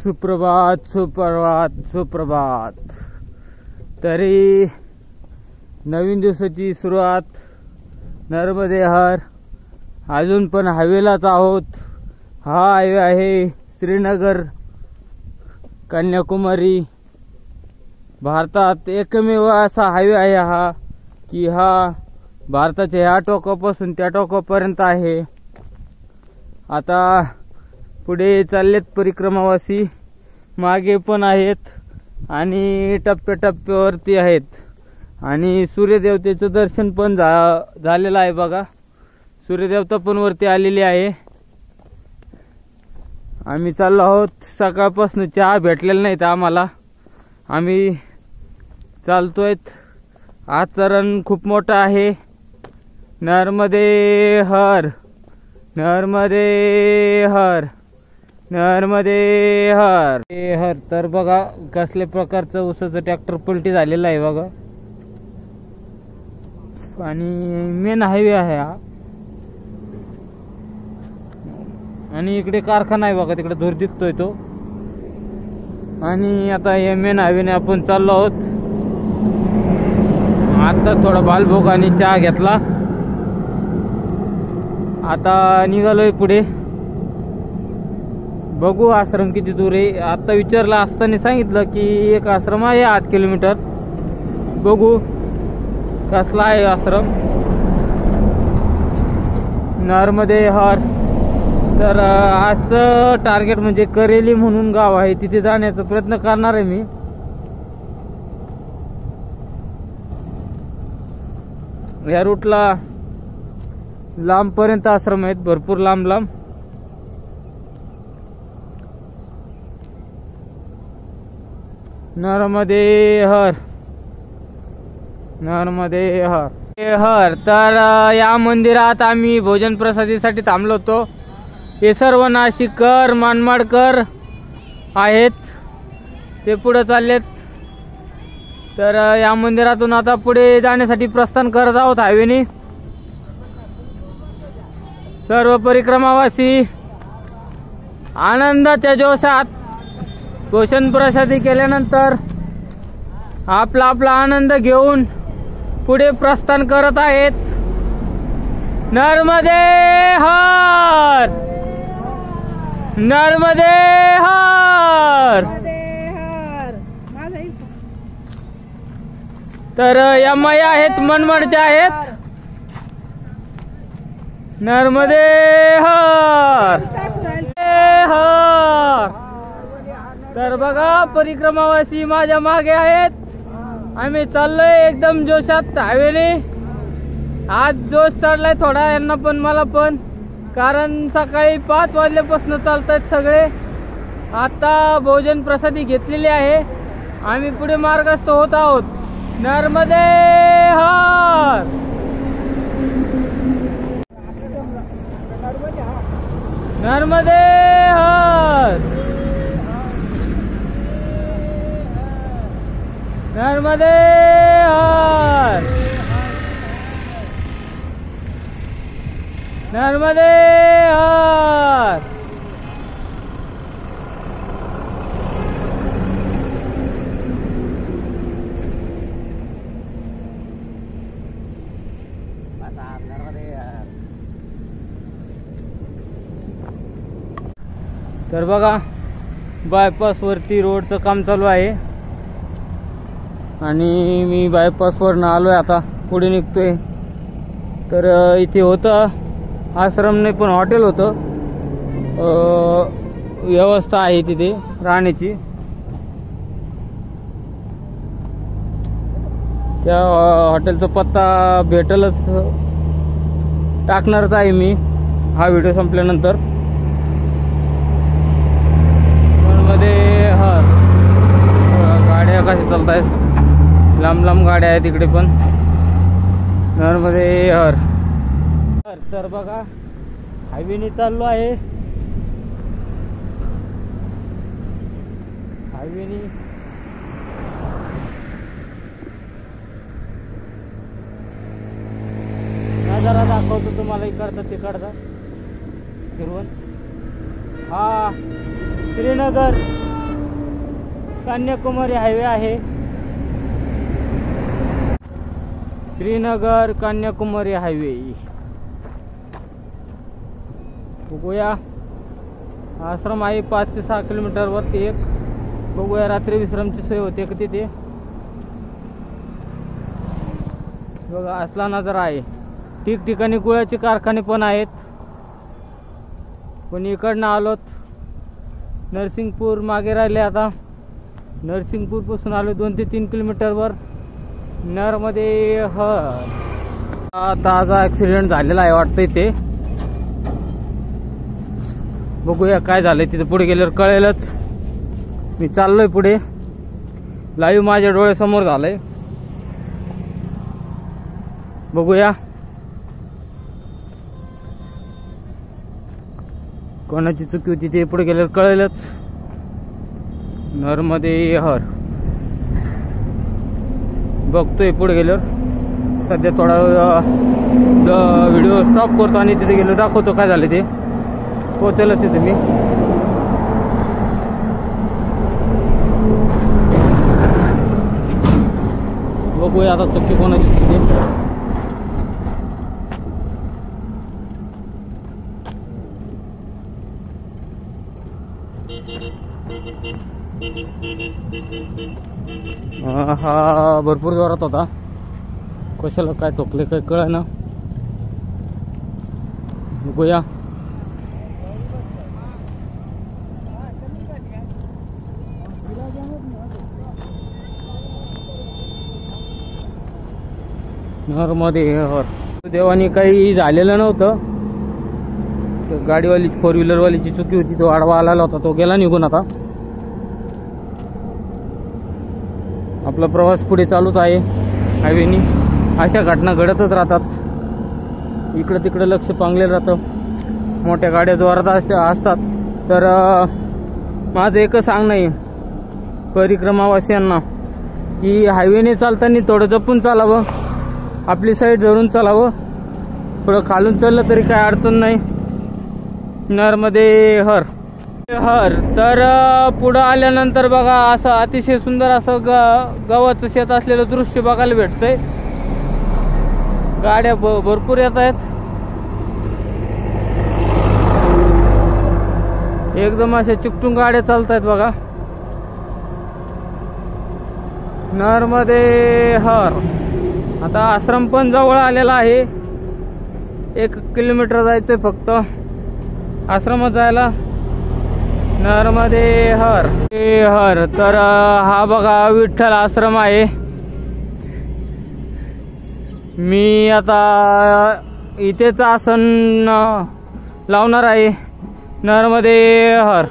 सुप्रभात सुप्रभात सुप्रभात. तरी नवीन दिवसाची सुरुवात नर्मदे हर. अजून पण हायवेलाच आहोत. हा हायवे आहे श्रीनगर कन्याकुमारी. भारतात एकमेव असा हायवे आहे हा की हा भारताच्या ह्या टोकापासून त्या टोकापर्यंत आहे. आता पुढे चाललेत परिक्रमावासी, मागे पण आहेत आणि टप्प्याटप्प्यावरती आहेत. आणि सूर्यदेवतेचं दर्शन पण झालेलं आहे. बघा, सूर्यदेवता पण वरती आलेली आहे. आम्ही चाललो आहोत. सकाळपासून चहा भेटलेला नाहीत आम्हाला. आम्ही चालतोय. आजचा रन खूप मोठा आहे. नर्मदे हर, नर्मदे हर, नर्मदे हर हर. तर बघा कसल्या प्रकारचं ऊसाचं ट्रॅक्टर पलटी झालेलं आहे बघा. आणि मेन हायवे आहे हा. आणि इकडे कारखाना आहे बघा, तिकडे धूर दिसतोय तो. आणि आता या मेन हायवेने आपण चाललो आहोत. आता थोडा बालभोग आणि चहा घेतला. आता निघालोय पुढे. बघू आश्रम किती दूर आहे. आता विचारलं असताना सांगितलं की एक आश्रम आहे 8 किलोमीटर. बघू कसला आहे आश्रम. नर्मदे हर. तर आजचं टार्गेट म्हणजे करेली म्हणून गाव आहे, तिथे जाण्याचा प्रयत्न करणार आहे मी. या रूटला लांब पर्यंत आश्रम आहेत, भरपूर लांब लांब. नर्मदे हर, नर्मदे हर हर. तर या मंदिरात आम्ही भोजन प्रसादीसाठी थांबलो होतो. हे सर्व नाशिककर मानमाडकर आहेत, ते पुढे चाललेत. तर या मंदिरातून आता पुढे जाण्यासाठी प्रस्थान करत आहोत हायवेने. सर्व परिक्रमावासी आनंदाच्या जोशात भोजन प्रसादी केल्यानंतर आपला आपला आनंद घेऊन पुढे प्रस्थान करत आहेत. नर्मदे हर, नर्मदे हर. तर या माया आहेत, मनमाडच्या आहेत. नर्मदे हर, हर. तर बघा परिक्रमावासी माझ्या मागे आहेत. आम्ही चाललोय एकदम जोशात हायवेने. आज जोश चढलाय थोडा यांना पण मला पण, कारण सकाळी 5 वाजल्यापासून चालतायत सगळे. आता भोजन प्रसादी घेतलेली आहे. आम्ही पुढे मार्गस्थ होत आहोत. नर्मदे हर, नर्मदे हर, नर्मदे हर, नर्मदे हर. तर बघा बायपास वरती रोडचं काम चालू आहे आणि मी बायपास वरनं आलोय. आता पुढे निघतोय. तर इथे होतं आश्रम नाही पण हॉटेल होतं. व्यवस्था आहे तिथे राहण्याची. त्या हॉटेलचा पत्ता भेटेलच, टाकणारच आहे मी हा व्हिडिओ संपल्यानंतर. मध्ये हर. गाड्या कशा चालत आहेत, लांब लांब गाड्या आहेत इकडे पण. नर्मदे हर. तर बघा हायवेने चाललो आहे. हायवेने नजारा दाखवतो तुम्हाला इकडचा तिकडचा फिरवून. हा श्रीनगर कन्याकुमारी हायवे आहे, श्रीनगर कन्याकुमारी हायवे. बघूया आश्रम आहे 5 ते 6 किलोमीटर वरती एक. बघूया रात्री विश्रामची सोय होते का तिथे. बघा असला नजारा आहे. ठिकठिकाणी गुळाचे कारखाने पण आहेत. पण इकडनं आलोत नरसिंगपूर मागे राहिले. आता नरसिंगपूर पासून आलो 2 ते 3 किलोमीटरवर नरमध्ये ताजा ऍक्सिडेंट झालेला आहे वाटतं इथे. बघूया काय झालंय तिथे, पुढे गेल्यावर कळेलच. मी चाललोय पुढे, लाईव्ह माझ्या डोळ्यासमोर झालंय. बघूया कोणाची चुकी होती ते पुढे गेल्यावर कळेलच. नरमध्ये हर बघतोय पुढे गेल्यावर. सध्या थोडा व्हिडिओ स्टॉप करतो आणि तिथे गेलो दाखवतो काय झालं ते. पोहोचलच तिथे मी. बघूया आता चुकी कोणाची तिथे. हा भरपूर जोरात होता. कशाला काय ठोकले काय कळ ना. बघूया नरमध्ये देवानी काही झालेलं नव्हतं. गाडीवाली 4 व्हीलरवालीची चुकी होती. तो आडवा आलेला होता, तो गेला निघून. आता आपला प्रवास पुढे चालूच आहे हायवेनी. अशा घटना घडतच राहतात. इकडं तिकडं लक्ष पांगलेलं राहतं. मोठ्या गाड्या जोरात असतात. तर माझं एकच सांगणं आहे परिक्रमावासियांना की हायवेने चालताना थोडं जपून चालावं, आपली साईड धरून चालावं. थोडं खालून चाललं तरी काय अडचण नाही. नरमध्ये हर तर पुढं आल्यानंतर बघा असं अतिशय सुंदर असं गव्हाचं शेत असलेलं दृश्य बघायला भेटतंय. गाड्या भरपूर येत आहेत. एकदम अशा चिकटून गाड्या चालत आहेत बघा. नरमध्ये हर. आता आश्रम पण जवळ आलेला आहे. 1 किलोमीटर जायचंय फक्त आश्रमात जायला. नरमध्ये हर तर हा बघा विठ्ठल आश्रम आहे. मी आता इथेच आसन लावणार आहे. नरमध्ये हर.